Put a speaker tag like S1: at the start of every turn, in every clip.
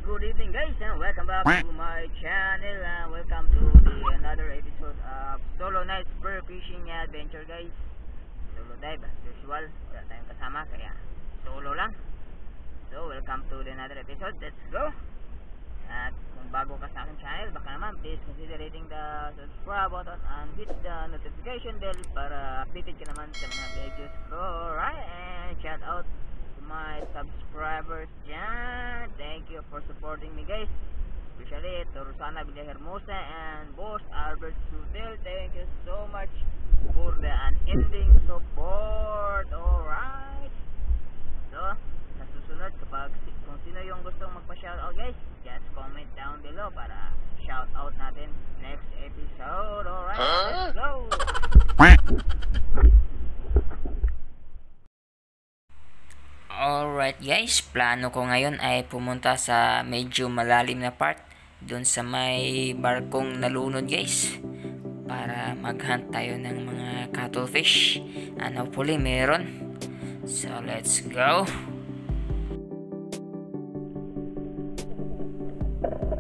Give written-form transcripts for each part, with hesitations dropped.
S1: Good evening guys, and welcome back to my channel, and welcome to another episode of Solo Night Spear Fishing Adventure guys. Solo dive as usual, wala tayong kasama kaya solo lang. So welcome to another episode, let's go. At kung bago ka sa aking channel, baka naman please consider hitting the subscribe button and hit the notification bell para updated ka naman sa mga videos ko. Alright, and shout out my subscribers dyan. Thank you for supporting me guys, especially to Rosana Villahermosa and Boss Albert Sutel. Thank you so much for the unending support. Alright, so sa susunod, kapag kung sino yung gustong magpa-shoutout guys, just comment down below para shoutout natin next episode. Alright, let's go.
S2: Alright guys, plano ko ngayon ay pumunta sa medyo malalim na part doon sa may barkong nalunod guys, para mag-hunt tayo ng mga cuttlefish and hopefully meron. So let's go.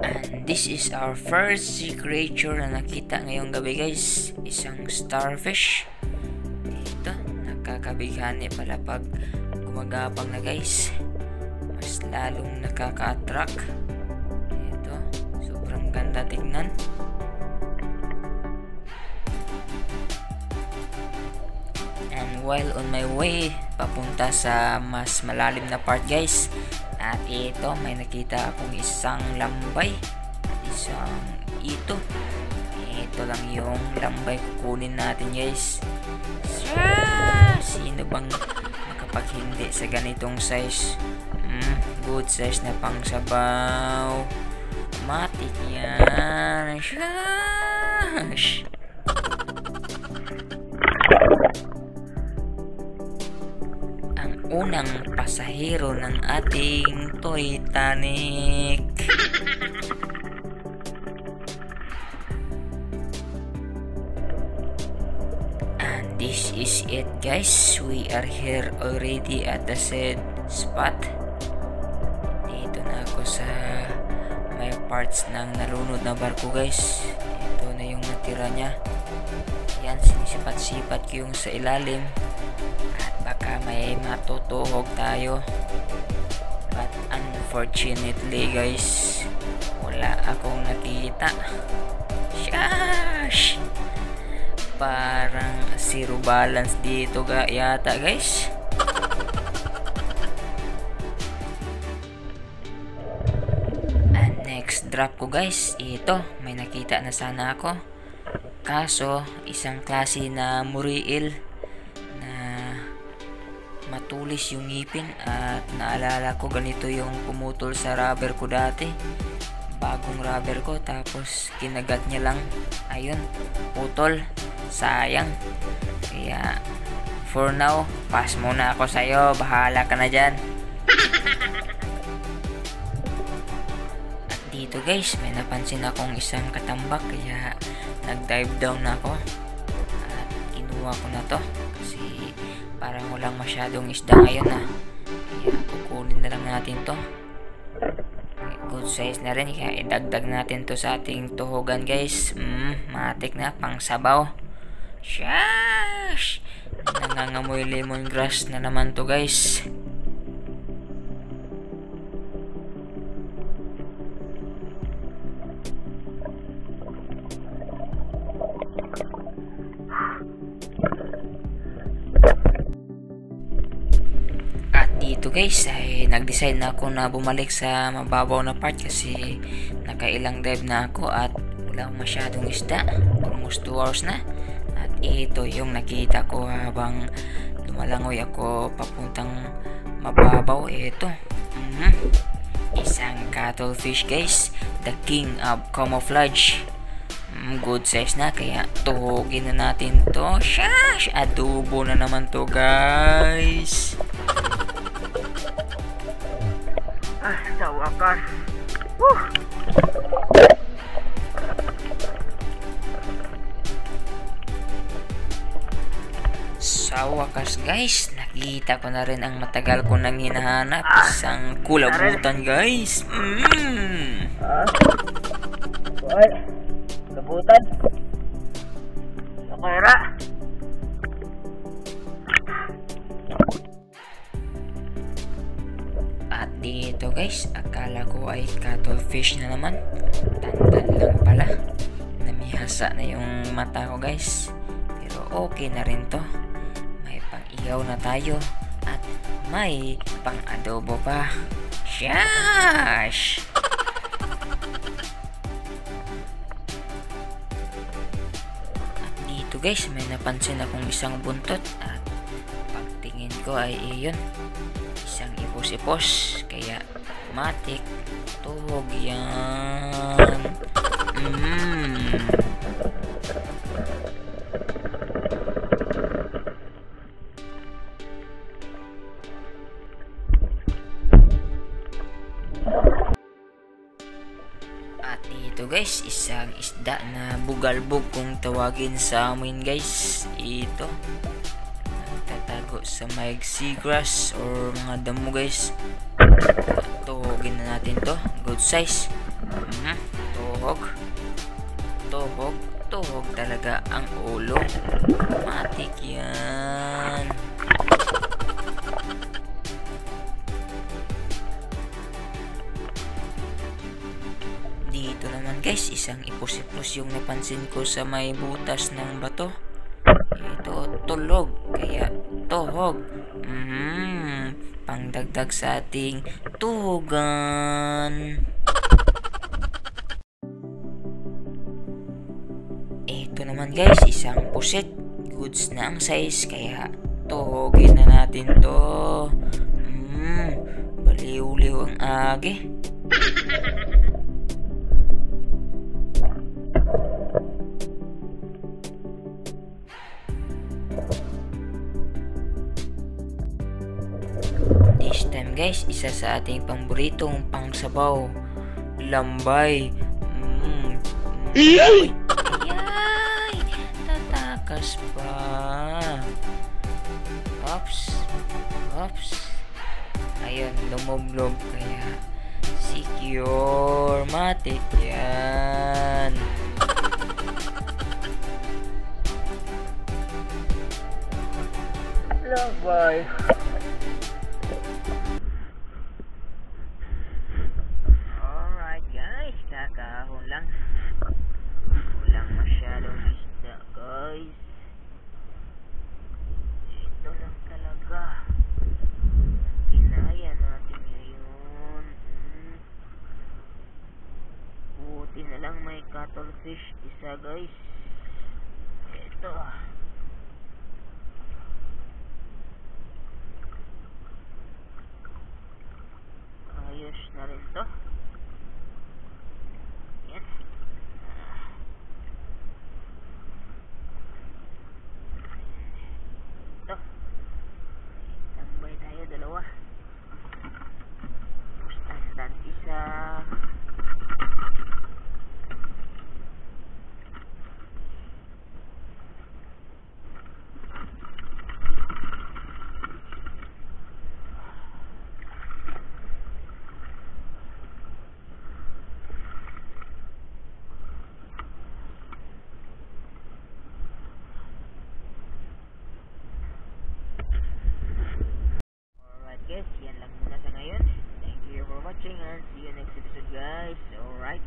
S2: And this is our first sea creature na nakita ngayong gabi guys, isang starfish. Ito, nakakabighani pala pag gumagapang na guys, mas lalong nakaka-attract. Ito, sobrang ganda tingnan. And while on my way papunta sa mas malalim na part guys, at ito may nakita akong isang lambay, isang ito lang yung lambay kukunin natin guys. Sino bang pag hindi sa ganitong size? Good size na pang sabaw, matik yan. Shush. Ang unang pasahero ng ating Titanic. This is it guys, we are here already at the said spot. Dito na ako sa may parts ng nalunod na barko guys. Ito na yung natira nya. Yan, sinisipat-sipat ko yung sa ilalim at baka may matutuhog tayo, but unfortunately guys, wala akong nakita. Shush! Parang zero balance dito yata guys. And next drop ko guys, ito may nakita na sana ako, kaso isang klase na muriil na matulis yung ngipin. At naalala ko ganito yung pumutol sa rubber ko dati, bagong rubber ko, tapos kinagat niya lang, ayun, putol. Sayang. Kaya for now, pass muna ako sa'yo, bahala ka na dyan. At dito guys, may napansin akong isang katambak, kaya nag-dive down na ako at kinuha ko na to kasi parang walang masyadong isda ngayon na. Kaya kukunin na lang natin to. Good size na rin, kaya idagdag natin to sa ating tuhugan guys. Matik na, pang sabaw. Shush! Nangangamoy lemongrass na naman to guys. At dito guys ay nag-decide na ako na bumalik sa mababaw na part kasi nakailang dive na ako at wala masyadong isda, almost 2 hours na. Ito yung nakita ko habang lumalangoy ako papuntang mababaw. Ito, isang cuttlefish guys, the king of camouflage. Good size na, kaya tuhugin na natin to. Shash! Adobo na naman to guys.
S1: Sa wakas. Woo!
S2: Sa wakas guys, nakita ko na rin ang matagal ko nang hinahanap. Isang kulabutan guys.
S1: Ay, labutan. Sakura.
S2: At dito guys, akala ko ay cuttlefish na naman. Tantan lang pala. Namihasa na yung mata ko guys. Pero okay na rin to. May pang-ihaw na tayo. At may pang-adobo pa. Shash! At dito guys, may napansin akong isang buntot. At pagtingin ko ay iyon. Isang ipos-ipos. Kaya matik. Tuhog yan. At dito guys, isang isda na bugalbog kung tawagin sa amin guys. Ito. Tatago sa may seagrass or mga damo guys. Tuhogin na natin to. Good size. Tuhog talaga ang ulo. Matik yan. Dito naman guys, isang ipos-ipos yung napansin ko sa may butas ng bato. Ito tulog, kaya tuhog. Pangdagdag sa ating tuhugan. Ito naman guys, isang pusit. Goods na ang size, kaya tuhogin na natin to. Baliw-liw ang agi. This time guys, isa sa ating pamboritong pangsabaw, lambay. Ayay! Tatakas pa. Oops. Ayun, lumoblob, kaya secure. Matik yan.
S1: Lambay. Alright guys, kakahon lang. Walang masyadong isda guys. Ito lang talaga. Kinaya natin ngayon. Buti na lang may cuttlefish isa guys. Ito. Ayos na rin to. Yan. Ito. Tambay tayo dalawa. Pustasan isa. Guys, yan lang muna sa ngayon. Thank you for watching and see you next episode guys. Alright.